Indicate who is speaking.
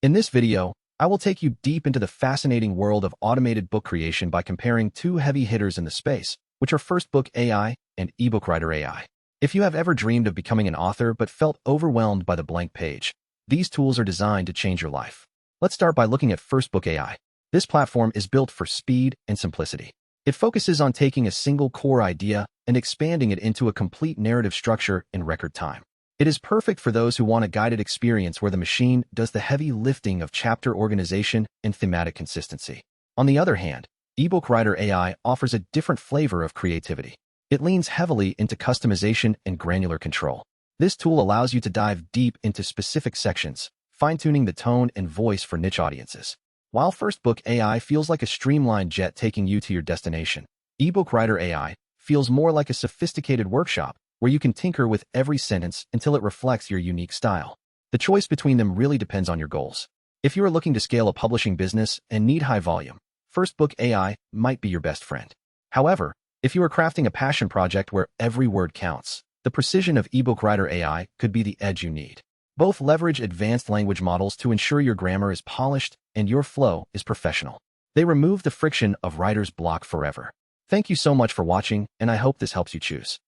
Speaker 1: In this video, I will take you deep into the fascinating world of automated book creation by comparing two heavy hitters in the space, which are FirstBook AI and EbookWriter AI. If you have ever dreamed of becoming an author but felt overwhelmed by the blank page, these tools are designed to change your life. Let's start by looking at FirstBook AI. This platform is built for speed and simplicity. It focuses on taking a single core idea and expanding it into a complete narrative structure in record time. It is perfect for those who want a guided experience where the machine does the heavy lifting of chapter organization and thematic consistency. On the other hand, EbookWriter AI offers a different flavor of creativity. It leans heavily into customization and granular control. This tool allows you to dive deep into specific sections, fine-tuning the tone and voice for niche audiences. While FirstBook AI feels like a streamlined jet taking you to your destination, EbookWriter AI feels more like a sophisticated workshop where you can tinker with every sentence until it reflects your unique style. The choice between them really depends on your goals. If you are looking to scale a publishing business and need high volume, FirstBook AI might be your best friend. However, if you are crafting a passion project where every word counts, the precision of EbookWriter AI could be the edge you need. Both leverage advanced language models to ensure your grammar is polished and your flow is professional. They remove the friction of writer's block forever. Thank you so much for watching, and I hope this helps you choose